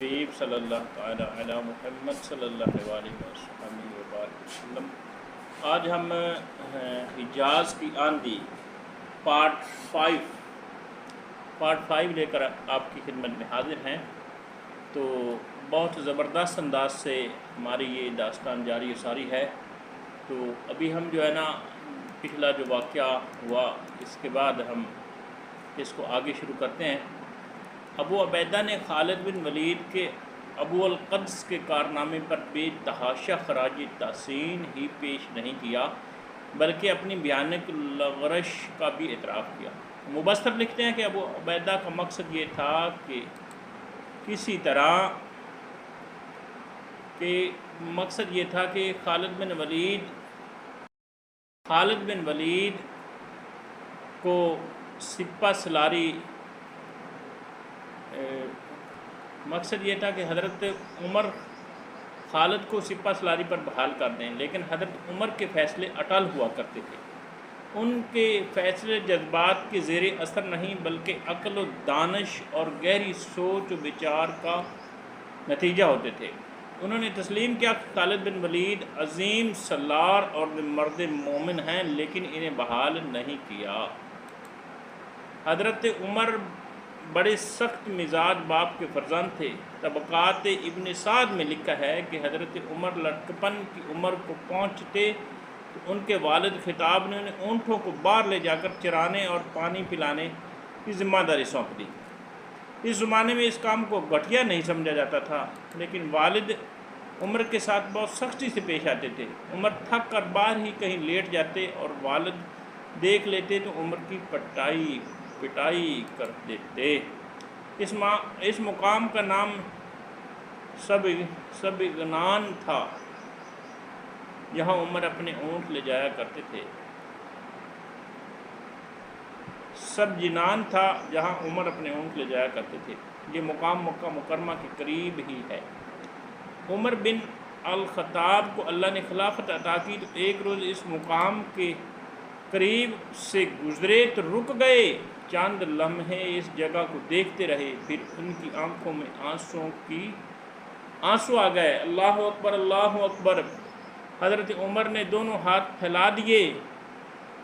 حبیب صلی اللہ تعالی علی محمد صلی اللہ علیہ وسلم۔ آج ہم حجاز کی آندھی پارٹ 5 لے کر آپ کی خدمت میں حاضر ہیں۔ تو بہت زبردست انداز سے ہماری یہ داستان جاری و ساری ہے۔ تو ابھی ہم جو ہے نا پچھلا جو واقعہ ہوا اس کے بعد ہم اس کو آگے شروع کرتے ہیں۔ ابو عبیدہ نے خالد بن ولید کے ابو القدس کے کارنامے پر بے تحاشا خراج تحسین ہی پیش نہیں کیا بلکہ اپنی بھیانک لغزش کا بھی اعتراف کیا۔ مبصر لکھتے ہیں کہ ابو عبیدہ کا مقصد یہ تھا کہ کسی طرح خالد بن ولید کو سپہ سالاری مقصد یہ تھا کہ حضرت عمر خالد کو سپہ سالاری پر بحال کر دیں، لیکن حضرت عمر کے فیصلے اٹل ہوا کرتے تھے۔ ان کے فیصلے جذبات کے زیر اثر نہیں بلکہ عقل و دانش اور گہری سوچ و بچار کا نتیجہ ہوتے تھے۔ انہوں نے تسلیم کیا کہ خالد بن ولید عظیم سالار اور مرد مومن ہیں، لیکن انہیں بحال نہیں کیا۔ حضرت عمر بڑے سخت مزاج باپ کے فرزند تھے۔ طبقات ابن سعد میں لکھا ہے کہ حضرت عمر لڑکپن کی عمر کو پہنچتے تو ان کے والد خطاب نے انہیں اونٹوں کو باہر لے جا کر چرانے اور پانی پلانے کی ذمہ داری سونپ دی۔ اس زمانے میں اس کام کو گھٹیا نہیں سمجھا جاتا تھا، لیکن والد عمر کے ساتھ بہت سختی سے پیش آتے تھے۔ عمر تھک کر باہر ہی کہیں لیٹ جاتے اور والد دیکھ لیتے تو عمر کی پٹائی کر دیتے۔ اس مقام کا نام سبگنان تھا، جہاں عمر اپنے اونٹ لے جایا کرتے تھے۔ سبجنان تھا جہاں عمر اپنے اونٹ لے جایا کرتے تھے۔ یہ مقام مکہ مکرمہ کے قریب ہی ہے۔ عمر بن الخطاب کو اللہ نے خلافت عطا کی تو ایک روز اس مقام کے قریب سے گزرے تو رک گئے، چند لمحے اس جگہ کو دیکھتے رہے، پھر ان کی آنکھوں میں آنسو آ گئے۔ اللہ اکبر، اللہ اکبر۔ حضرت عمر نے دونوں ہاتھ پھیلا دیے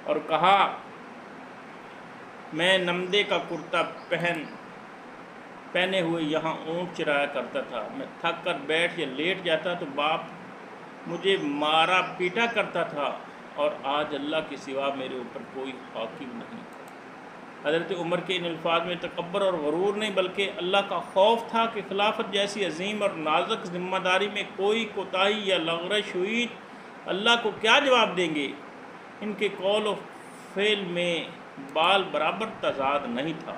اور کہا، میں نمدے کا کرتا پہنے ہوئے یہاں اونٹ چرایا کرتا تھا۔ میں تھک کر بیٹھ یا لیٹ جاتا تو باپ مجھے مارا پیٹا کرتا تھا، اور آج اللہ کے سوا میرے اوپر کوئی حاکم نہیں۔ حضرت عمر کے ان الفاظ میں تکبر اور غرور نہیں بلکہ اللہ کا خوف تھا کہ خلافت جیسی عظیم اور نازک ذمہ داری میں کوئی کوتاہی یا لغزش ہوئی اللہ کو کیا جواب دیں گے۔ ان کے قول و فعل میں بال برابر تضاد نہیں تھا۔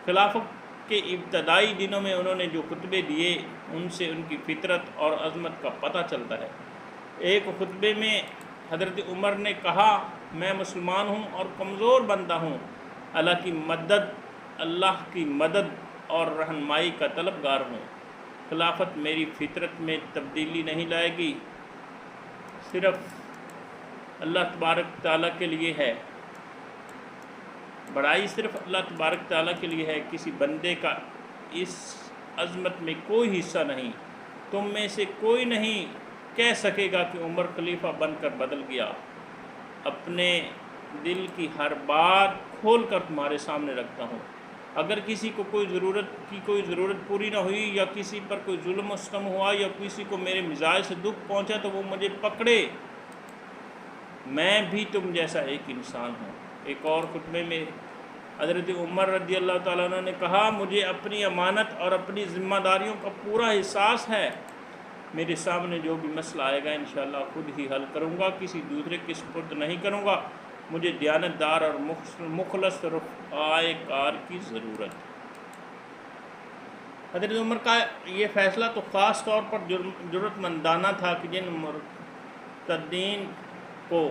خلافت کے ابتدائی دنوں میں انہوں نے جو خطبے دیے ان سے ان کی فطرت اور عظمت کا پتہ چلتا ہے۔ ایک خطبے میں حضرت عمر نے کہا، میں مسلمان ہوں اور کمزور بندہ ہوں، اللہ کی مدد اور رہنمائی کا طلبگار ہوں۔ خلافت میری فطرت میں تبدیلی نہیں لائے گی، صرف اللہ تبارک تعالیٰ کے لیے ہے، بڑائی صرف اللہ تبارک تعالیٰ کے لیے ہے، کسی بندے کا اس عظمت میں کوئی حصہ نہیں۔ تم میں سے کوئی نہیں کہہ سکے گا کہ عمر خلیفہ بن کر بدل گیا۔ اپنے دل کی ہر بات کھول کر تمہارے سامنے رکھتا ہوں۔ اگر کسی کو کوئی ضرورت پوری نہ ہوئی یا کسی پر کوئی ظلم و ستم ہوا یا کسی کو میرے مزاج سے دکھ پہنچا تو وہ مجھے پکڑے، میں بھی تم جیسا ایک انسان ہوں۔ ایک اور خطبے میں حضرت عمر رضی اللہ تعالیٰ عنہ نے کہا، مجھے اپنی امانت اور اپنی ذمہ داریوں کا پورا احساس ہے۔ میرے سامنے جو بھی مسئلہ آئے گا انشاءاللہ خود ہی حل کروں گا، کسی دوسرے کے سپرد نہیں کروں گا۔ مجھے دیانتدار اور مخلص رفقائے کار کی ضرورت ہے۔ حضرت عمر کا یہ فیصلہ تو خاص طور پر جرأت مندانہ تھا کہ جن مرتدین کو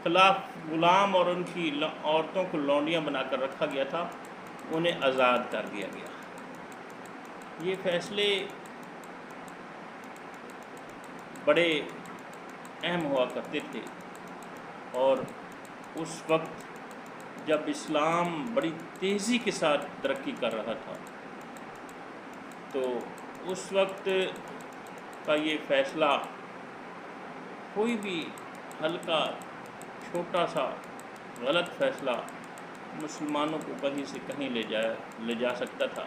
خلاف غلام اور ان کی عورتوں کو لونڈیاں بنا کر رکھا گیا تھا انہیں آزاد کر دیا گیا۔ یہ فیصلے بڑے اہم ہوا کرتے تھے، اور اس وقت جب اسلام بڑی تیزی کے ساتھ ترقی کر رہا تھا تو اس وقت کا یہ فیصلہ کوئی بھی ہلکا چھوٹا سا غلط فیصلہ مسلمانوں کو کہیں سے کہیں لے جا سکتا تھا،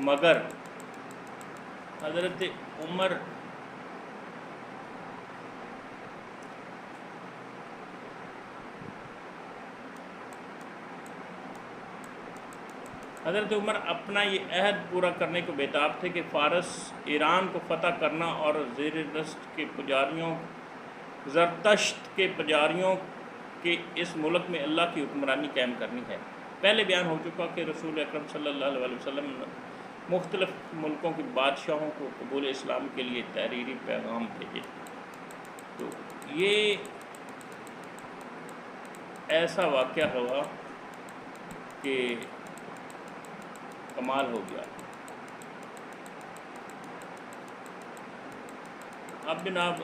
مگر حضرت عمر اپنا یہ عہد پورا کرنے کو بےتاب تھے کہ فارس ایران کو فتح کرنا اور زرتشت کے پجاریوں کے اس ملک میں اللہ کی حکمرانی قائم کرنی ہے۔ پہلے بیان ہو چکا کہ رسول اکرم صلی اللہ علیہ وسلم نے مختلف ملکوں کے بادشاہوں کو قبول اسلام کے لیے تحریری پیغام بھیجے، تو یہ ایسا واقعہ ہوا کہ کمال ہو گیا۔ اب جناب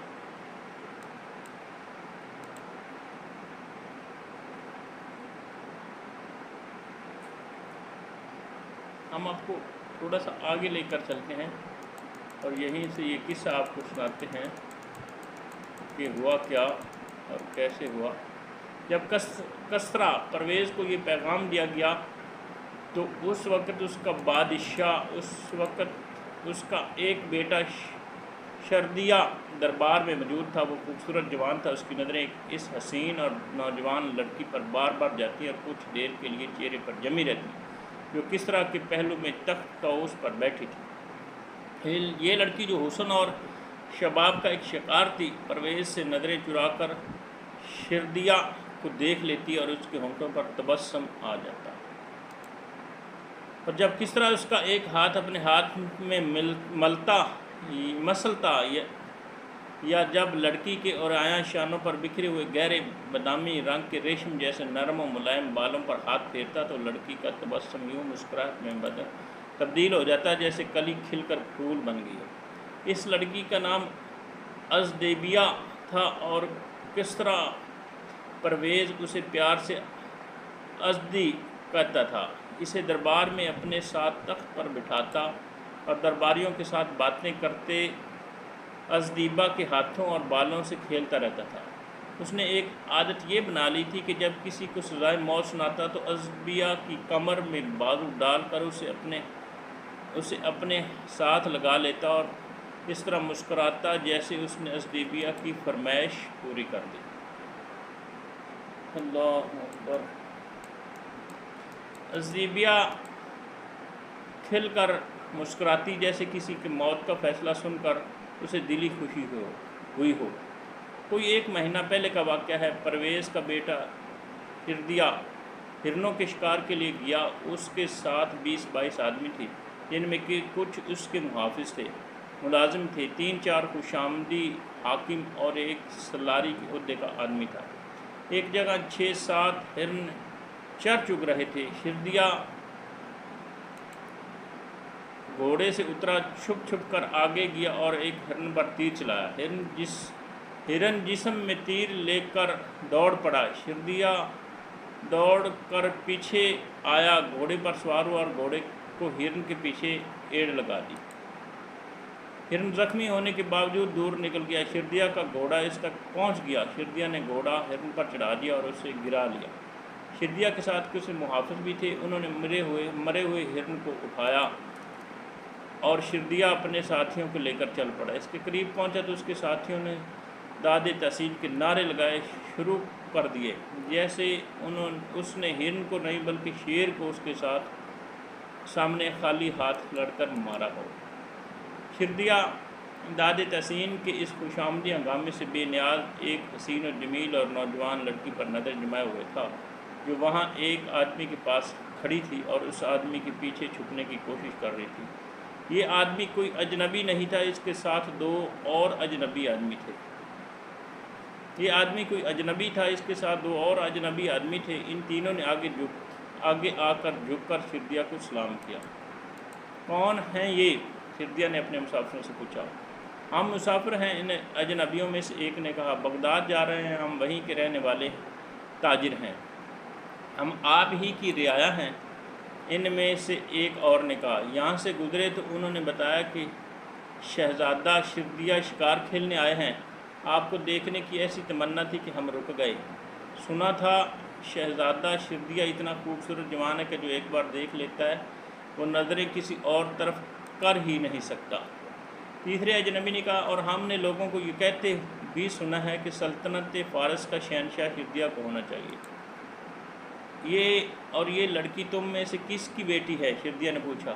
ہم آپ کو تھوڑا سا آگے لے کر چلتے ہیں اور یہیں سے یہ قصہ آپ کو سناتے ہیں کہ ہوا کیا اور کیسے ہوا۔ جب کسریٰ پرویز کو یہ پیغام دیا گیا تو اس وقت اس کا بادشاہ، اس کا ایک بیٹا شردیہ دربار میں موجود تھا۔ وہ خوبصورت جوان تھا، اس کی نظریں اس حسین اور نوجوان لڑکی پر بار بار جاتی اور کچھ دیر کے لیے چہرے پر جمی رہتی، جو کسریٰ کے پہلو میں تخت طاؤس پر بیٹھی تھی۔ یہ لڑکی جو حسن اور شباب کا ایک شکار تھی، پرویز سے نظریں چرا کر شردیہ کو دیکھ لیتی اور اس کے ہونٹوں پر تبسم آ جاتا، اور جب کسریٰ اس کا ایک ہاتھ اپنے ہاتھ میں مسلتا یا جب لڑکی کے عریاں شانوں پر بکھرے ہوئے گہرے بادامی رنگ کے ریشم جیسے نرم و ملائم بالوں پر ہاتھ پھیرتا تو لڑکی کا تبسم یوں مسکراہٹ میں تبدیل ہو جاتا جیسے کلی کھل کر پھول بن گئی ہو۔ اس لڑکی کا نام ازدیبیہ تھا اور کسریٰ پرویز اسے پیار سے ازدی کہتا تھا۔ اسے دربار میں اپنے ساتھ تخت پر بٹھاتا اور درباریوں کے ساتھ باتیں کرتے ازدیبہ کے ہاتھوں اور بالوں سے کھیلتا رہتا تھا۔ اس نے ایک عادت یہ بنا لی تھی کہ جب کسی کو سزائے موت سناتا تو ازدیبہ کی کمر میں بازو ڈال کر اسے اپنے ساتھ لگا لیتا اور اس طرح مسکراتا جیسے اس نے ازدیبہ کی فرمائش پوری کر دی۔ اللہ اکبر۔ ازدیبہ کھل کر مسکراتی جیسے کسی کی موت کا فیصلہ سن کر اسے دلی خوشی ہوئی ہو۔ کوئی 1 مہینہ پہلے کا واقعہ ہے۔ پرویز کا بیٹا شردیہ ہرنوں کے شکار کے لیے گیا۔ اس کے ساتھ 20-22 آدمی تھے، جن میں کہ کچھ اس کے محافظ تھے، ملازم تھے، 3-4 خوشامدی حاکم اور ایک سلاری کے عہدے کا آدمی تھا۔ ایک جگہ 6-7 ہرن چر چگ رہے تھے۔ شردیہ گھوڑے سے اترا، چھپ کر آگے گیا اور ایک ہرن پر تیر چلایا۔ ہرن جسم میں تیر لے کر دوڑ پڑا۔ شردیہ دوڑ کر پیچھے آیا، گھوڑے پر سوار ہوا اور گھوڑے کو ہرن کے پیچھے ایڑ لگا دی۔ ہرن زخمی ہونے کے باوجود دور نکل گیا۔ شردیہ کا گھوڑا اس تک پہنچ گیا۔ شردیہ نے گھوڑا ہرن پر چڑھا دیا اور اسے گرا لیا۔ شردیہ کے ساتھ کچھ محافظ بھی تھے، انہوں نے مرے ہوئے ہرن کو اٹھایا اور شردیہ اپنے ساتھیوں کو لے کر چل پڑا۔ اس کے قریب پہنچا تو اس کے ساتھیوں نے داد تحسین کے نعرے لگائے شروع کر دیے، جیسے اس نے ہرن کو نہیں بلکہ شیر کو اس کے سامنے خالی ہاتھ لڑ کر مارا ہو۔ شردیہ داد تحسین کے اس خوش آمدی ہنگامے سے بے نیاز ایک حسین و جمیل اور نوجوان لڑکی پر نظر جمائے ہوئے تھا، جو وہاں ایک آدمی کے پاس کھڑی تھی اور اس آدمی کے پیچھے چھپنے کی کوشش کر رہی تھی۔ یہ آدمی کوئی اجنبی نہیں تھا، اس کے ساتھ 2 اور اجنبی آدمی تھے۔ ان تینوں نے آگے آ کر جھک کر شردیہ کو سلام کیا۔ کون ہیں یہ؟ شردیہ نے اپنے مسافروں سے پوچھا۔ ہم مسافر ہیں، ان اجنبیوں میں سے ایک نے کہا۔ بغداد جا رہے ہیں، ہم وہیں کے رہنے والے تاجر ہیں۔ ہم آپ ہی کی رعایا ہیں۔ ان میں سے ایک اور نے کہا یہاں سے گزرے تو انہوں نے بتایا کہ شہزادہ شردیہ شکار کھیلنے آئے ہیں، آپ کو دیکھنے کی ایسی تمنا تھی کہ ہم رک گئے۔ سنا تھا شہزادہ شردیہ اتنا خوبصورت جوان ہے کہ جو ایک بار دیکھ لیتا ہے وہ نظریں کسی اور طرف کر ہی نہیں سکتا۔ تیسرے اجنبی نے کہا اور ہم نے لوگوں کو یہ کہتے بھی سنا ہے کہ سلطنت فارس کا شہنشاہ شردیہ کو ہونا چاہیے۔ یہ لڑکی تم میں سے کس کی بیٹی ہے؟ شردیہ نے پوچھا۔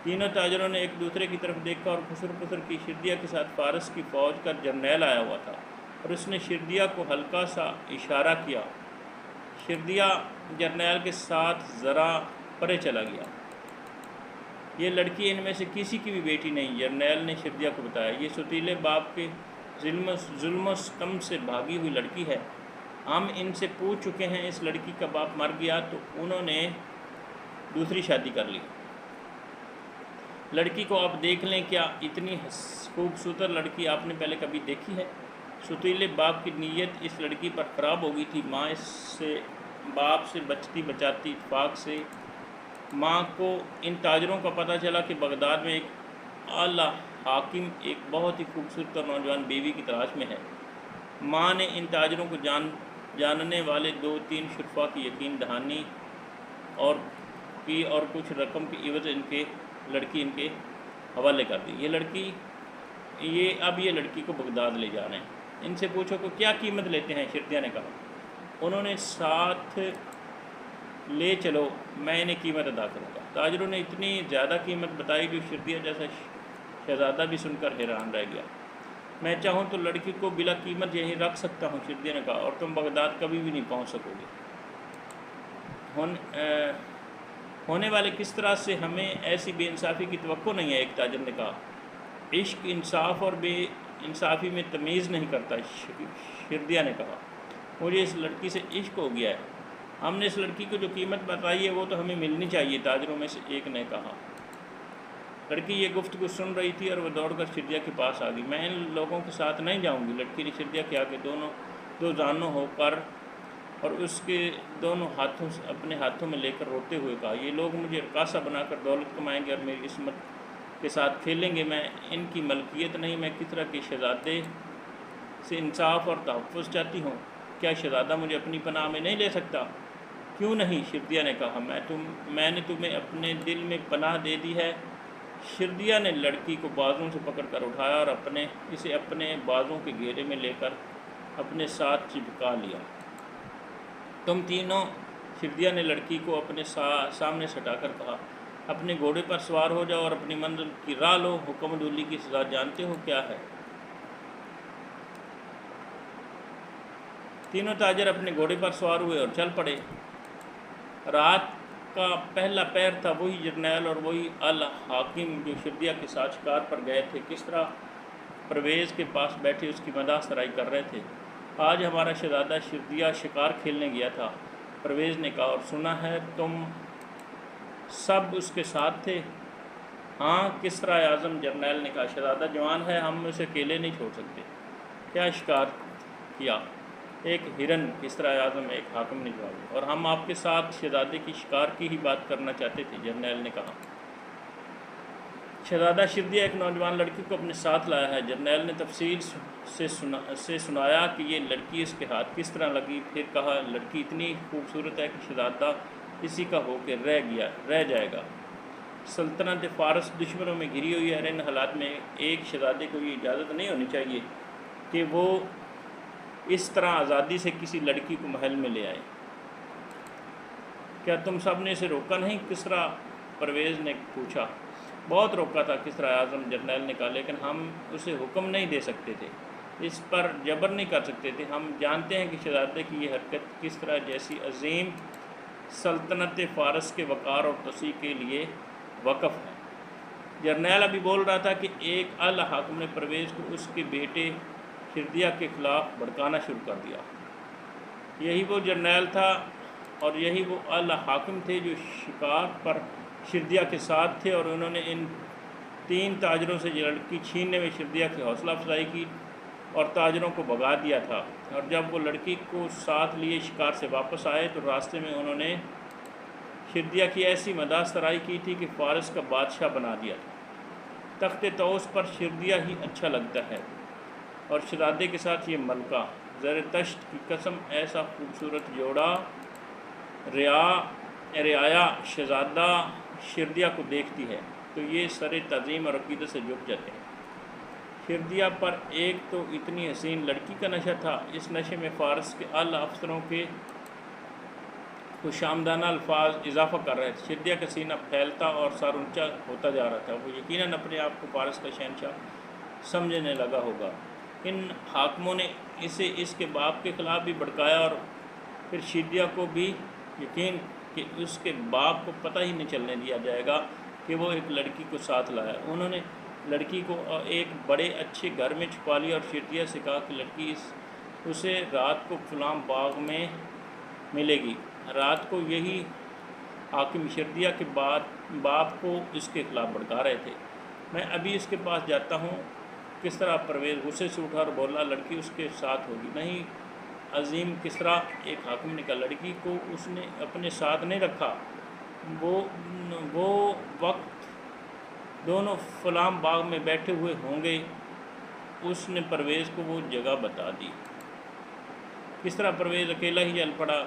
تینوں تاجروں نے ایک دوسرے کی طرف دیکھا اور خسر پسر کی۔ شردیہ کے ساتھ فارس کی فوج کا جرنیل آیا ہوا تھا اور اس نے شردیہ کو ہلکا سا اشارہ کیا۔ شردیہ جرنیل کے ساتھ ذرا پرے چلا گیا۔ یہ لڑکی ان میں سے کسی کی بھی بیٹی نہیں، جرنیل نے شردیہ کو بتایا۔ یہ ستیلے باپ کے ظلم و ستم سے بھاگی ہوئی لڑکی ہے۔ ہم ان سے پوچھ چکے ہیں، اس لڑکی کا باپ مر گیا تو انہوں نے دوسری شادی کر لی۔ لڑکی کو آپ دیکھ لیں، کیا اتنی خوبصورت لڑکی آپ نے پہلے کبھی دیکھی ہے؟ ستیلے باپ کی نیت اس لڑکی پر خراب ہو گئی تھی۔ ماں اس سے باپ سے بچتی بچاتی اتفاق سے ماں کو ان تاجروں کا پتہ چلا کہ بغداد میں ایک اعلیٰ حاکم ایک بہت ہی خوبصورت اور نوجوان بیوی کی تلاش میں ہے۔ ماں نے ان تاجروں کو جاننے والے 2-3 شرفا کی یقین دہانی اور کچھ رقم کی عوض لڑکی ان کے حوالے کر دی۔ اب یہ لڑکی کو بغداد لے جا رہے ہیں۔ ان سے پوچھو کہ کیا قیمت لیتے ہیں؟ شردیہ نے کہا۔ انہوں نے ساتھ لے چلو، میں انہیں قیمت ادا کروں گا۔ تاجروں نے اتنی زیادہ قیمت بتائی جو شردیہ جیسا شہزادہ بھی سن کر حیران رہ گیا۔ میں چاہوں تو لڑکی کو بلا قیمت یہیں رکھ سکتا ہوں، شردیہ نے کہا، اور تم بغداد کبھی بھی نہیں پہنچ سکو گے۔ ہونے والے کس طرح سے ہمیں ایسی بے انصافی کی توقع نہیں ہے، ایک تاجر نے کہا۔ عشق انصاف اور بے انصافی میں تمیز نہیں کرتا، شردیہ نے کہا۔ مجھے اس لڑکی سے عشق ہو گیا ہے۔ ہم نے اس لڑکی کو جو قیمت بتائی ہے وہ تو ہمیں ملنی چاہیے، تاجروں میں سے ایک نے کہا۔ لڑکی یہ گفتگو سن رہی تھی اور وہ دوڑ کر شردیہ کے پاس آ گئی۔ میں ان لوگوں کے ساتھ نہیں جاؤں گی، لڑکی نے شردیہ کے آگے دو زانوں ہو کر اور اس کے دونوں ہاتھوں سے اپنے ہاتھوں میں لے کر روتے ہوئے کہا، یہ لوگ مجھے رقاصہ بنا کر دولت کمائیں گے اور میری عصمت کے ساتھ کھیلیں گے۔ میں ان کی ملکیت نہیں، میں کس طرح کے شہزادے سے انصاف اور تحفظ چاہتی ہوں۔ کیا شہزادہ مجھے اپنی پناہ میں نہیں لے سکتا؟ کیوں نہیں؟ شردیہ نے کہا، میں نے تمہیں اپنے دل میں پناہ دے دی ہے۔ شردیہ نے لڑکی کو بازوں سے پکڑ کر اٹھایا اور اسے اپنے بازوں کے گھیرے میں لے کر اپنے ساتھ چپکا لیا۔ تم تینوں، شردیہ نے لڑکی کو اپنے سامنے سٹا کر کہا، اپنے گھوڑے پر سوار ہو جاؤ اور اپنی منزل کی راہ لو۔ حکم عدولی کی سزا جانتے ہو کیا ہے؟ تینوں تاجر اپنے گھوڑے پر سوار ہوئے اور چل پڑے۔ رات کا پہلا پہر تھا۔ وہی جرنیل اور وہی الحاکم جو شردیہ کے ساتھ شکار پر گئے تھے کس طرح پرویز کے پاس بیٹھے اس کی مداح سرائی کر رہے تھے۔ آج ہمارا شہزادہ شردیہ شکار کھیلنے گیا تھا، پرویز نے کہا، اور سنا ہے تم سب اس کے ساتھ تھے؟ ہاں، کسریٰ اعظم، جرنیل نے کہا، شہزادہ جوان ہے، ہم اسے اکیلے نہیں چھوڑ سکتے۔ کیا شکار کیا؟ ایک ہرن، کسریٰ اعظم ایک حاکم نے جواب دیا، اور ہم آپ کے ساتھ شہزادے کی شکار کی ہی بات کرنا چاہتے تھے، جرنیل نے کہا۔ شہزادہ شردیہ ایک نوجوان لڑکی کو اپنے ساتھ لایا ہے، جرنیل نے تفصیل سے سنایا کہ یہ لڑکی اس کے ہاتھ کس طرح لگی، پھر کہا، لڑکی اتنی خوبصورت ہے کہ شہزادہ اسی کا ہو کے رہ جائے گا۔ سلطنت فارس دشمنوں میں گھری ہوئی ہے، اور ان حالات میں ایک شہزادے کو یہ اجازت نہیں ہونی چاہیے کہ وہ اس طرح آزادی سے کسی لڑکی کو محل میں لے آئے۔ کیا تم سب نے اسے روکا نہیں؟ کسریٰ، پرویز نے پوچھا۔ بہت روکا تھا، کسریٰ اعظم، جرنیل نے کہا، لیکن ہم اسے حکم نہیں دے سکتے تھے، اس پر جبر نہیں کر سکتے تھے۔ ہم جانتے ہیں کہ شہزادے کی یہ حرکت کس طرح جیسی عظیم سلطنت فارس کے وقار اور توسیع کے لیے وقف ہے۔ جرنیل ابھی بول رہا تھا کہ ایک اعلیٰ حاکم نے پرویز کو اس کے بیٹے شردیہ کے خلاف بھڑکانا شروع کر دیا۔ یہی وہ جرنیل تھا اور یہی وہ اعلیٰ حاکم تھے جو شکار پر شردیہ کے ساتھ تھے، اور انہوں نے ان 3 تاجروں سے یہ لڑکی چھیننے میں شردیہ کی حوصلہ افزائی کی اور تاجروں کو بھگا دیا تھا۔ اور جب وہ لڑکی کو ساتھ لیے شکار سے واپس آئے تو راستے میں انہوں نے شردیہ کی ایسی مداح سرائی کی تھی کہ فارس کا بادشاہ بنا دیا تھا۔ تخت طوس پر شردیہ ہی اچھا لگتا ہے، اور شہزادے کے ساتھ یہ ملکہ زر تشت کی قسم ایسا خوبصورت جوڑا رعایا شہزادہ شردیہ کو دیکھتی ہے تو یہ سر تعظیم اور عقیدت سے جھک جاتے ہیں۔ شردیہ پر ایک تو اتنی حسین لڑکی کا نشہ تھا، اس نشے میں فارس کے اعلیٰ افسروں کے خوش آمدانہ الفاظ اضافہ کر رہے تھے۔ شردیہ کا سینہ پھیلتا اور سر اونچا ہوتا جا رہا تھا، وہ یقیناً اپنے آپ کو فارس کا شہنشاہ سمجھنے لگا ہوگا۔ ان حاکموں نے اسے اس کے باپ کے خلاف بھی بھڑکایا، اور پھر شردیہ کو بھی یقین کہ اس کے باپ کو پتہ ہی نہیں چلنے دیا جائے گا کہ وہ ایک لڑکی کو ساتھ لایا۔ انہوں نے لڑکی کو ایک بڑے اچھے گھر میں چھپا لیا اور شردیہ سے کہا کہ لڑکی اسے رات کو فلاں باغ میں ملے گی۔ رات کو یہی حاکم شردیہ کے باپ کو اس کے خلاف بھڑکا رہے تھے۔ میں ابھی اس کے پاس جاتا ہوں۔ کس طرح پرویز غصے سے اٹھا اور بولا، لڑکی اس کے ساتھ ہوگی؟ نہیں عظیم کسریٰ، ایک حاکم نے کہا، لڑکی کو اس نے اپنے ساتھ نہیں رکھا، وہ وقت دونوں فلاں باغ میں بیٹھے ہوئے ہوں گے۔ اس نے پرویز کو وہ جگہ بتا دی۔ کس طرح پرویز اکیلا ہی چل پڑا۔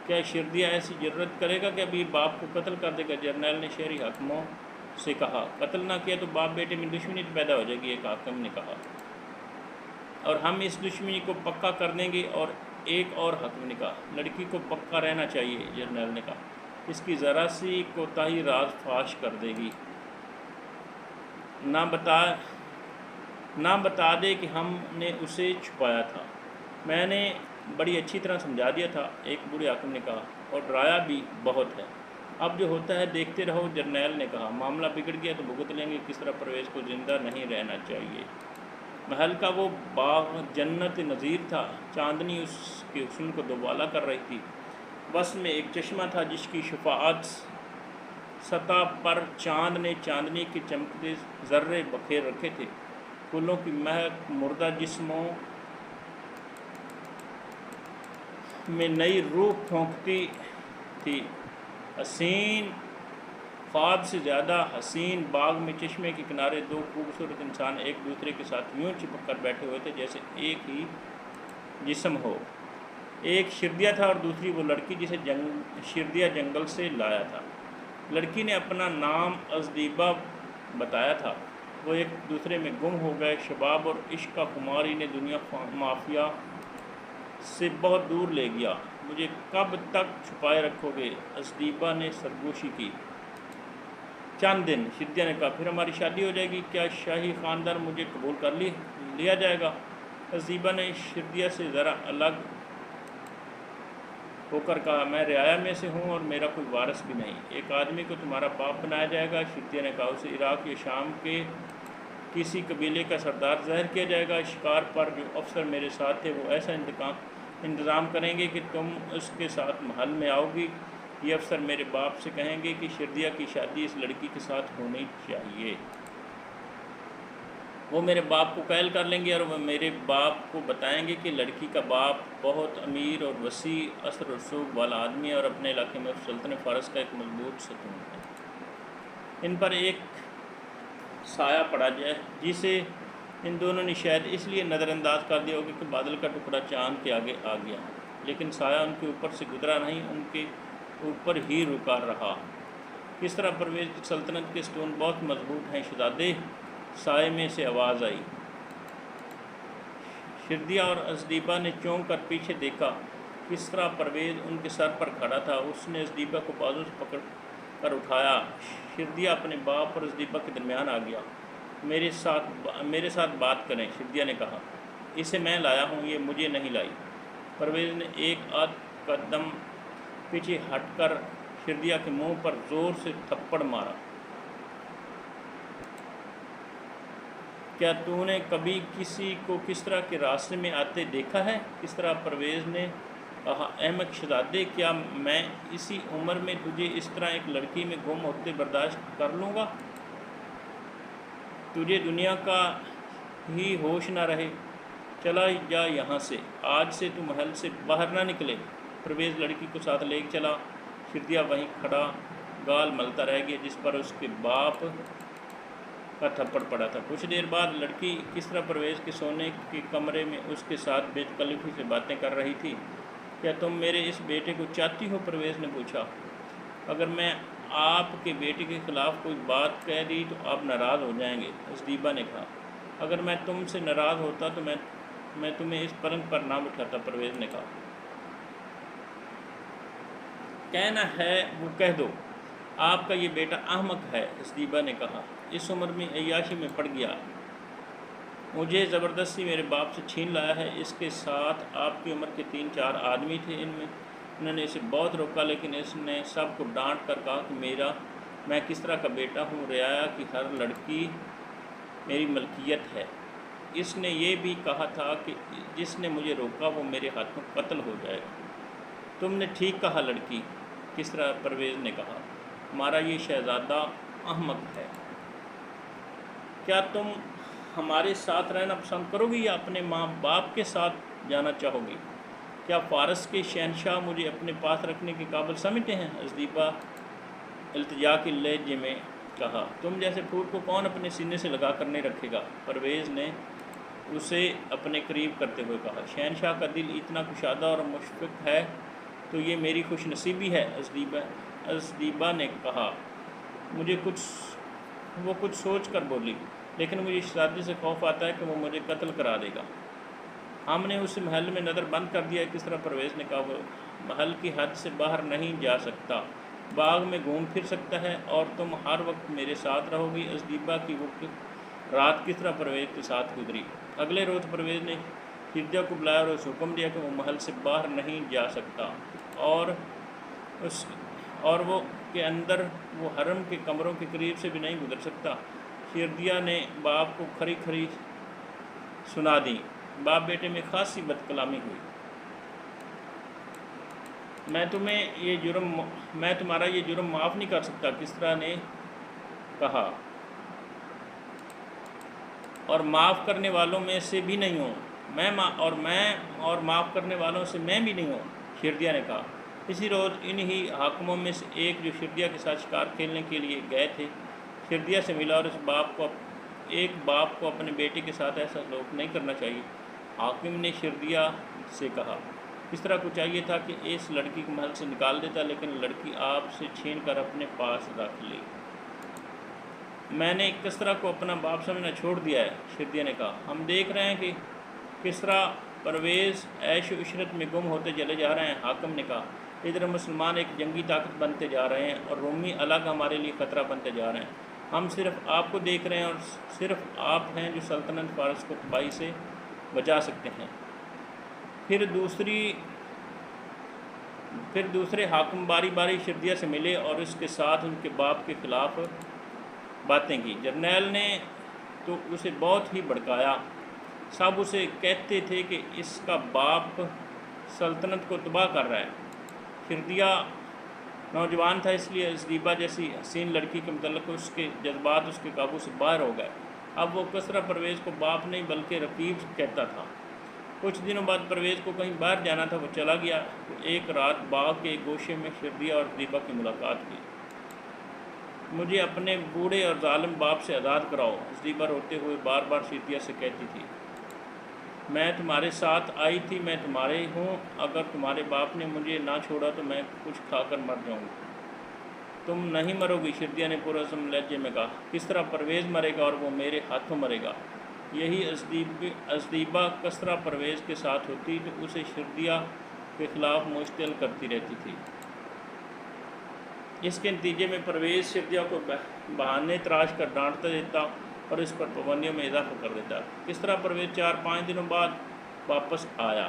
کیا شردیہ ایسی جرت کرے گا کہ ابھی باپ کو قتل کر دے گا؟ جرنیل نے شہری حاکموں سے کہا۔ قتل نہ کیا تو باپ بیٹے میں دشمنی پیدا ہو جائے گی، ایک حاکم نے کہا، اور ہم اس دشمنی کو پکا کر دیں گے، اور ایک اور حاکم نے کہا، لڑکی کو پکا رہنا چاہیے، جرنیل نے کہا، اس کی ذرا سی کوتاہی راز فاش کر دے گی۔ نہ بتا دے کہ ہم نے اسے چھپایا تھا، میں نے بڑی اچھی طرح سمجھا دیا تھا، ایک بوڑھے حاکم نے کہا، اور ڈرایا بھی بہت ہے۔ اب جو ہوتا ہے دیکھتے رہو، جرنیل نے کہا، معاملہ بگڑ گیا تو بھگت لیں گے، کس طرح پرویز کو زندہ نہیں رہنا چاہیے۔ محل کا وہ باغ جنت نظیر تھا، چاندنی اس کے حسن کو دوبالا کر رہی تھی۔ بس میں ایک چشمہ تھا جس کی شفاعت سطح پر چاند نے چاندنی کے چمکتے ذرے بکھیر رکھے تھے۔ پھولوں کی مہک مردہ جسموں میں نئی روح پھونکتی تھی۔ حسین خواب سے زیادہ حسین باغ میں چشمے کے کنارے دو خوبصورت انسان ایک دوسرے کے ساتھ یوں چپک کر بیٹھے ہوئے تھے جیسے ایک ہی جسم ہو۔ ایک شردیہ تھا اور دوسری وہ لڑکی جسے شردیہ جنگل سے لایا تھا۔ لڑکی نے اپنا نام ازدیبہ بتایا تھا۔ وہ ایک دوسرے میں گم ہو گئے۔ شباب اور عشق کا خمار انہیں دنیا مافیا سے بہت دور لے گیا۔ مجھے کب تک چھپائے رکھو گے؟ ازدیبہ نے سرگوشی کی۔ چند دن، شردیہ نے کہا، پھر ہماری شادی ہو جائے گی۔ کیا شاہی خاندان مجھے قبول کر لیا جائے گا؟ ازدیبہ نے شردیہ سے ذرا الگ ہو کر کہا، میں رعایا میں سے ہوں اور میرا کوئی وارث بھی نہیں۔ ایک آدمی کو تمہارا باپ بنایا جائے گا؟ شردیہ نے کہا، اسے عراق یا شام کے کسی قبیلے کا سردار ظاہر کیا جائے گا۔ شکار پر جو افسر میرے ساتھ تھے وہ ایسا انتظام کریں گے کہ تم اس کے ساتھ محل میں آؤ گی۔ یہ افسر میرے باپ سے کہیں گے کہ شردیہ کی شادی اس لڑکی کے ساتھ ہونی چاہیے۔ وہ میرے باپ کو قائل کر لیں گے اور وہ میرے باپ کو بتائیں گے کہ لڑکی کا باپ بہت امیر اور وسیع اثر و رسوخ والا آدمی ہے اور اپنے علاقے میں سلطنت فارس کا ایک مضبوط ستون ہے۔ ان پر ایک سایہ پڑا جائے جسے ان دونوں نے شاید اس لیے نظر انداز کر دیا ہوگا کہ بادل کا ٹکڑا چاند کے آگے آ گیا، لیکن سایہ ان کے اوپر سے گزرا نہیں، ان کے اوپر ہی رکا رہا۔ کس طرح پرویز کی سلطنت کے ستون بہت مضبوط ہیں شہزادے، سائے میں سے آواز آئی۔ شردیہ اور ازدیبہ نے چونک کر پیچھے دیکھا۔ کس طرح پرویز ان کے سر پر کھڑا تھا، اس نے ازدیبہ کو بازو سے پکڑ کر اٹھایا۔ شردیہ اپنے باپ اور ازدیبہ کے درمیان آ گیا۔ میرے ساتھ بات کریں، شردیہ نے کہا، اسے میں لایا ہوں، یہ مجھے نہیں لائی۔ پرویز نے ایک آدھ قدم پیچھے ہٹ کر شردیہ کے منہ پر زور سے تھپڑ مارا۔ کیا تو نے کبھی کسی کو کس طرح کے راستے میں آتے دیکھا ہے؟ کس طرح پرویز نے کہا، احمق شہزادے، کیا میں اسی عمر میں تجھے اس طرح ایک لڑکی میں گم ہوتے برداشت کر لوں گا؟ تجھے دنیا کا ہی ہوش نہ رہے، چلا جا یہاں سے، آج سے تو محل سے باہر نہ نکلے۔ پرویز لڑکی کو ساتھ لے چلا شردیا وہیں کھڑا گال ملتا رہ گیا جس پر اس کے باپ کا تھپڑ پڑا تھا۔ کچھ دیر بعد لڑکی کس طرح پرویز کے سونے کے کمرے میں اس کے ساتھ بے تکلفی سے باتیں کر رہی تھی۔ کیا تم میرے اس بیٹے کو چاہتی ہو؟ پرویز نے پوچھا۔ اگر میں آپ کے بیٹے کے خلاف کوئی بات کہہ دی تو آپ ناراض ہو جائیں گے، اسدیبا نے کہا۔ اگر میں تم سے ناراض ہوتا تو میں تمہیں اس پلنگ پر نہ بٹھاتا، پرویز نے کہا۔ کہنا ہے وہ کہہ دو، آپ کا یہ بیٹا احمق ہے، اسدیبا نے کہا۔ اس عمر میں عیاشی میں پڑ گیا، مجھے زبردستی میرے باپ سے چھین لایا ہے۔ اس کے ساتھ آپ کی عمر کے 3-4 آدمی تھے، انہوں نے اسے بہت روکا، لیکن اس نے سب کو ڈانٹ کر کہا کہ میں کس طرح کا بیٹا ہوں، رعایا کی ہر لڑکی میری ملکیت ہے۔ اس نے یہ بھی کہا تھا کہ جس نے مجھے روکا وہ میرے ہاتھوں قتل ہو جائے گا۔ تم نے ٹھیک کہا لڑکی، کس طرح پرویز نے کہا، ہمارا یہ شہزادہ احمق ہے۔ کیا تم ہمارے ساتھ رہنا پسند کرو گی یا اپنے ماں باپ کے ساتھ جانا چاہو گی؟ کیا فارس کے شہنشاہ مجھے اپنے پاس رکھنے کے قابل سمجھتے ہیں؟ اسدیبا التجا کے لہجے میں کہا۔ تم جیسے پھول کو کون اپنے سینے سے لگا کر نہیں رکھے گا، پرویز نے اسے اپنے قریب کرتے ہوئے کہا۔ شہنشاہ کا دل اتنا کشادہ اور مشفق ہے تو یہ میری خوش نصیبی ہے، اسدیبا نے کہا۔ وہ کچھ سوچ کر بولی، لیکن مجھے شادی سے خوف آتا ہے کہ وہ مجھے قتل کرا دے گا۔ ہم نے اس محل میں نظر بند کر دیا ہے، کس طرح پرویز نے کہا۔ وہ محل کی حد سے باہر نہیں جا سکتا، باغ میں گھوم پھر سکتا ہے اور تم ہر وقت میرے ساتھ رہو گی۔ اسدیبا کی وہ رات کس طرح پرویز کے ساتھ گزری۔ اگلے روز پرویز نے شردیا کو بلایا اور اسے حکم دیا کہ وہ محل سے باہر نہیں جا سکتا اور وہ کے اندر وہ حرم کے کمروں کے قریب سے بھی نہیں گزر سکتا۔ شردیا نے باپ کو کھری کھری سنا دی۔ باپ بیٹے میں خاصی بد کلامی ہوئی۔ میں تمہارا یہ جرم معاف نہیں کر سکتا، کس طرح نے کہا، اور معاف کرنے والوں میں سے بھی نہیں ہوں، اور معاف کرنے والوں سے میں بھی نہیں ہوں، شردیا نے کہا۔ اسی روز انہی حاکموں میں سے ایک جو شردیا کے ساتھ شکار کھیلنے کے لیے گئے تھے شردیا سے ملا، اور ایک باپ کو اپنے بیٹے کے ساتھ ایسا سلوک نہیں کرنا چاہیے۔ حاکم نے شردیا سے کہا، اس طرح کو چاہیے تھا کہ اس لڑکی کو محل سے نکال دیتا، لیکن لڑکی آپ سے چھین کر اپنے پاس رکھ لی۔ میں نے کسرا کو اپنا باپ سمجھنا چھوڑ دیا ہے، شردیا نے کہا۔ ہم دیکھ رہے ہیں کہ کسرا پرویز عیش و عشرت میں گم ہوتے چلے جا رہے ہیں، حاکم نے کہا۔ ادھر مسلمان ایک جنگی طاقت بنتے جا رہے ہیں اور رومی الگ ہمارے لیے خطرہ بنتے جا رہے ہیں۔ ہم صرف آپ کو دیکھ رہے ہیں اور صرف آپ ہیں جو سلطنت فارس کو تباہی سے بچا سکتے ہیں۔ پھر دوسرے حاکم باری باری شردیا سے ملے اور اس کے ساتھ ان کے باپ کے خلاف باتیں کی۔ جرنیل نے تو اسے بہت ہی بھڑکایا، سب اسے کہتے تھے کہ اس کا باپ سلطنت کو تباہ کر رہا ہے۔ شردیا نوجوان تھا، اس لیے اسدیبا جیسی حسین لڑکی کے متعلق اس کے جذبات اس کے قابو سے باہر ہو گئے۔ اب وہ کسرا پرویز کو باپ نہیں بلکہ رقیب کہتا تھا۔ کچھ دنوں بعد پرویز کو کہیں باہر جانا تھا، وہ چلا گیا۔ ایک رات باغ کے ایک گوشے میں شردیا اور اسدیبا کی ملاقات ہوئی۔ مجھے اپنے بوڑھے اور ظالم باپ سے آزاد کراؤ، اسدیبا روتے ہوئے بار بار شردیا سے کہتی تھی۔ میں تمہارے ساتھ آئی تھی، میں تمہارے ہوں، اگر تمہارے باپ نے مجھے نہ چھوڑا تو میں کچھ کھا کر مر جاؤں گی۔ تم نہیں مرو گی، شردیا نے پرعزم لہجے میں کہا۔ کس طرح پرویز مرے گا اور وہ میرے ہاتھوں مرے گا۔ یہی اسدیبا کسرا پرویز کے ساتھ ہوتی تو اسے شردیا کے خلاف مشتعل کرتی رہتی تھی۔ اس کے نتیجے میں پرویز شردیا کو بہانے تراش کر ڈانٹتا دیتا اور اس پر پابندیوں میں اضافہ کر دیتا۔ اس طرح پرویز 4-5 دنوں بعد واپس آیا۔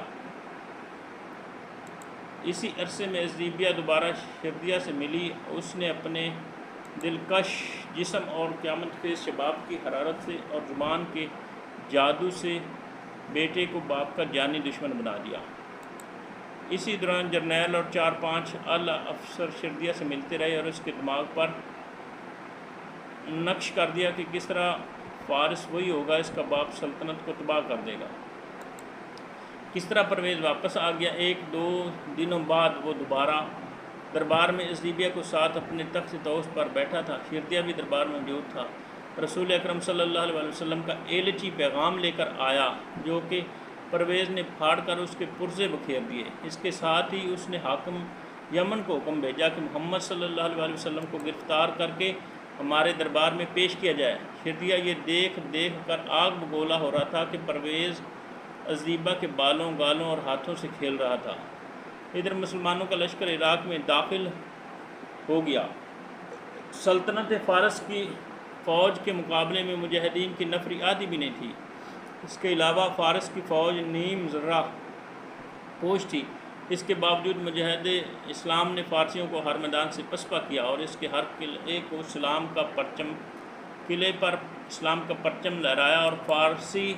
اسی عرصے میں اسدیبا دوبارہ شردیا سے ملی۔ اس نے اپنے دلکش جسم اور قیامت خیز شباب کی حرارت سے اور زبان کے جادو سے بیٹے کو باپ کا جانی دشمن بنا دیا۔ اسی دوران جرنیل اور 4-5 اعلیٰ افسر شردیا سے ملتے رہے اور اس کے دماغ پر نقش کر دیا کہ کس طرح فارس وہی ہوگا، اس کا باپ سلطنت کو تباہ کر دے گا۔ کس طرح پرویز واپس آ گیا۔ 1-2 دنوں بعد وہ دوبارہ دربار میں ازدیبیہ کو ساتھ اپنے تخت طوس پر بیٹھا تھا۔ شردیہ بھی دربار میں موجود تھا۔ رسول اکرم صلی اللہ علیہ وسلم کا ایلچی پیغام لے کر آیا، جو کہ پرویز نے پھاڑ کر اس کے پرزے بکھیر دیے۔ اس کے ساتھ ہی اس نے حاکم یمن کو حکم بھیجا کہ محمد صلی اللہ علیہ وسلم کو گرفتار کر کے ہمارے دربار میں پیش کیا جائے۔ شردیہ یہ دیکھ کر آگ بگولا ہو رہا تھا کہ پرویز ازدیبہ کے بالوں، گالوں اور ہاتھوں سے کھیل رہا تھا۔ ادھر مسلمانوں کا لشکر عراق میں داخل ہو گیا۔ سلطنت فارس کی فوج کے مقابلے میں مجاہدین کی نفری آدھی بھی نہیں تھی۔ اس کے علاوہ فارس کی فوج نیم ذرہ پوش تھی۔ اس کے باوجود مجاہد اسلام نے فارسیوں کو ہر میدان سے پسپا کیا اور اس کے ہر قلعے کو قلعے پر اسلام کا پرچم لہرایا، اور فارسی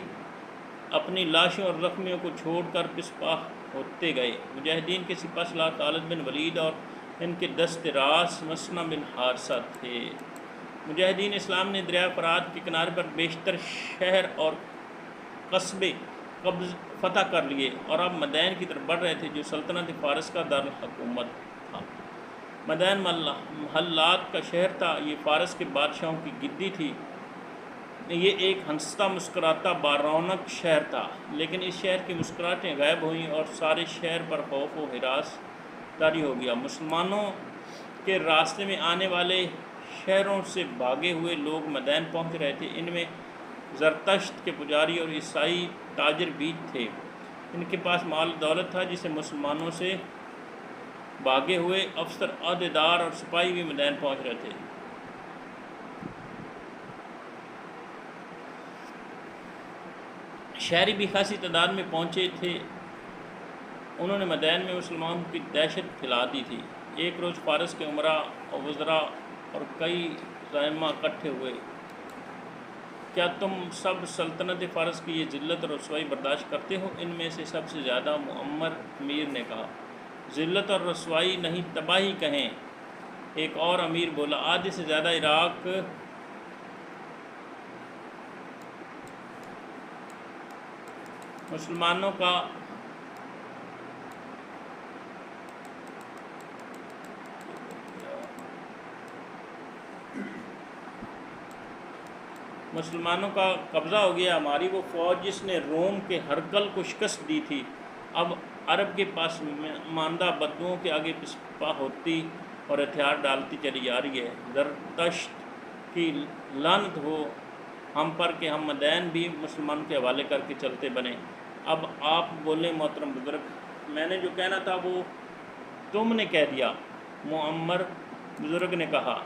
اپنی لاشوں اور زخمیوں کو چھوڑ کر پسپا ہوتے گئے۔ مجاہدین کے سپہ سالار خالد بن ولید اور ان کے دست راس مسنہ بن حارثہ تھے۔ مجاہدین اسلام نے دریائے فرات کے کنارے پر بیشتر شہر اور قصبے فتح کر لیے اور اب مدین کی طرف بڑھ رہے تھے، جو سلطنت فارس کا دارالحکومت تھا۔ مدین محلات کا شہر تھا۔ یہ فارس کے بادشاہوں کی گدی تھی۔ یہ ایک ہنستا مسکراتا بارونق شہر تھا، لیکن اس شہر کی مسکراہٹیں غائب ہوئیں اور سارے شہر پر خوف و ہراس طاری ہو گیا۔ مسلمانوں کے راستے میں آنے والے شہروں سے بھاگے ہوئے لوگ مدین پہنچ رہے تھے۔ ان میں زرتشت کے پجاری اور عیسائی تاجر بھی تھے۔ ان کے پاس مال دولت تھا، جسے مسلمانوں سے بھاگے ہوئے افسر، عہدیدار اور سپاہی بھی مدین پہنچ رہے تھے۔ شہری بھی خاصی تعداد میں پہنچے تھے۔ انہوں نے مدین میں مسلمانوں کی دہشت پھیلا دی تھی۔ ایک روز فارس کے عمراء اور وزراء اور کئی زعماء اکٹھے ہوئے۔ کیا تم سب سلطنت فارس کی یہ ذلت اور رسوائی برداشت کرتے ہو؟ ان میں سے سب سے زیادہ معمر امیر نے کہا۔ ذلت اور رسوائی نہیں، تباہی کہیں۔ ایک اور امیر بولا، آدھے سے زیادہ عراق مسلمانوں کا قبضہ ہو گیا۔ ہماری وہ فوج جس نے روم کے ہرکل کو شکست دی تھی، اب عرب کے پاس ماندہ بدوؤں کے آگے پسپا ہوتی اور ہتھیار ڈالتی چلی جا رہی ہے۔ زرتشت کی لعنت ہو ہم پر کہ ہم مدین بھی مسلمانوں کے حوالے کر کے چلتے بنے۔ اب آپ بولیں محترم بزرگ، میں نے جو کہنا تھا وہ تم نے کہہ دیا۔ معمر بزرگ نے کہا،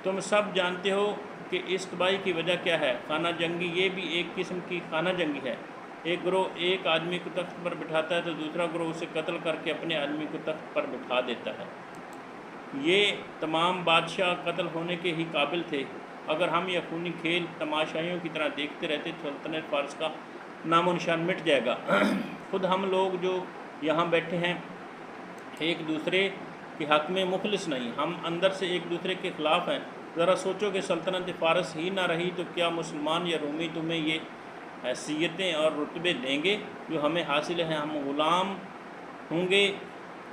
تم سب جانتے ہو کہ اس تباہی کی وجہ کیا ہے۔ خانہ جنگی، یہ بھی ایک قسم کی خانہ جنگی ہے۔ ایک گروہ ایک آدمی کو تخت پر بٹھاتا ہے تو دوسرا گروہ اسے قتل کر کے اپنے آدمی کو تخت پر بٹھا دیتا ہے۔ یہ تمام بادشاہ قتل ہونے کے ہی قابل تھے۔ اگر ہم یہ خونی کھیل تماشائیوں کی طرح دیکھتے رہتے تو سلطنت فارس کا نام و نشان مٹ جائے گا۔ خود ہم لوگ جو یہاں بیٹھے ہیں ایک دوسرے کے حق میں مخلص نہیں، ہم اندر سے ایک دوسرے کے خلاف ہیں۔ ذرا سوچو کہ سلطنت فارس ہی نہ رہی تو کیا مسلمان یا رومی تمہیں یہ حیثیتیں اور رتبے دیں گے جو ہمیں حاصل ہیں؟ ہم غلام ہوں گے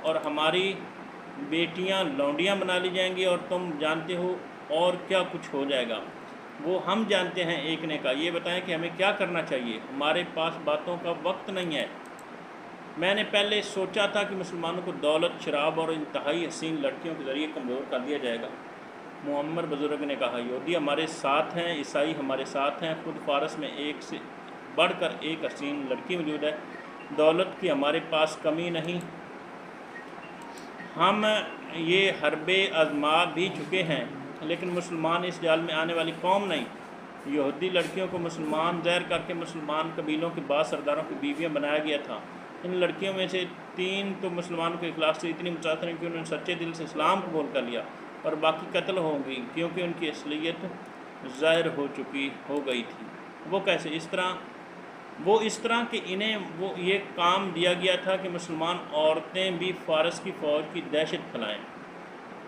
اور ہماری بیٹیاں لونڈیاں بنا لی جائیں گی، اور تم جانتے ہو اور کیا کچھ ہو جائے گا۔ وہ ہم جانتے ہیں، ایک نے کہا۔ یہ بتائیں کہ ہمیں کیا کرنا چاہیے؟ ہمارے پاس باتوں کا وقت نہیں ہے۔ میں نے پہلے سوچا تھا کہ مسلمانوں کو دولت، شراب اور انتہائی حسین لڑکیوں کے ذریعے کمزور کر دیا جائے گا۔ معمر بزرگ نے کہا، یہودی ہمارے ساتھ ہیں، عیسائی ہمارے ساتھ ہیں، خود فارس میں ایک سے بڑھ کر ایک حسین لڑکی موجود ہے، دولت کی ہمارے پاس کمی نہیں، ہم یہ حربے آزما بھی چکے ہیں، لیکن مسلمان اس جال میں آنے والی قوم نہیں۔ یہودی لڑکیوں کو مسلمان زہر کر کے مسلمان قبیلوں کے بعض سرداروں کی بیویاں بنایا گیا تھا۔ ان لڑکیوں میں سے 3 تو مسلمانوں کے اخلاق سے اتنی متاثر ہیں کہ انہوں نے سچے دل سے اسلام قبول کر لیا، اور باقی قتل ہوں گی کیونکہ ان کی اصلیت ظاہر ہو گئی تھی۔ وہ کیسے؟ اس طرح کہ انہیں یہ کام دیا گیا تھا کہ مسلمان عورتیں بھی فارس کی فوج کی دہشت پھیلائیں۔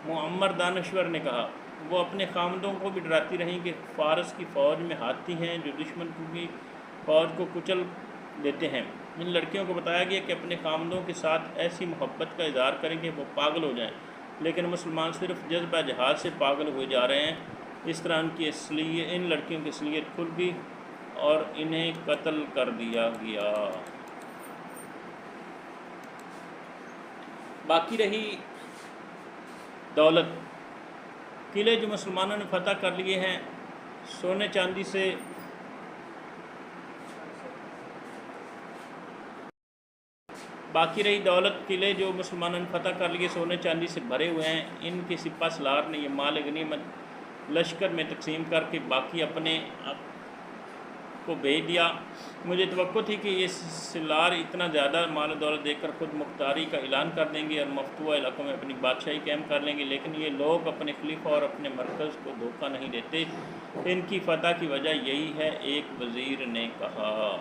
معمر دانشور نے کہا، وہ اپنے خامدوں کو بھی ڈراتی رہیں کہ فارس کی فوج میں ہاتھی ہیں جو دشمن کی فوج کو کچل دیتے ہیں۔ ان لڑکیوں کو بتایا گیا کہ اپنے خامندوں کے ساتھ ایسی محبت کا اظہار کریں کہ وہ پاگل ہو جائیں، لیکن مسلمان صرف جذبہ جہاد سے پاگل ہوئے جا رہے ہیں۔ اس طرح ان لڑکیوں کی اصلیت کھل گئی اور انہیں قتل کر دیا گیا۔ باقی رہی دولت۔ قلعے جو مسلمانوں نے فتح کر لیے ہیں سونے چاندی سے قلعے جو مسلمانوں نے فتح کر لیے سونے چاندی سے بھرے ہوئے ہیں، ان کے سپہ سالار نے یہ مال غنیمت لشکر میں تقسیم کر کے باقی اپنے کو بھیج دیا۔ مجھے توقع تھی کہ یہ سالار اتنا زیادہ مال و دولت دے کر خود مختاری کا اعلان کر دیں گے اور مفتوحہ علاقوں میں اپنی بادشاہی قائم کر لیں گے، لیکن یہ لوگ اپنے خلیفہ اور اپنے مرکز کو دھوکہ نہیں دیتے۔ ان کی فتح کی وجہ یہی ہے، ایک وزیر نے کہا۔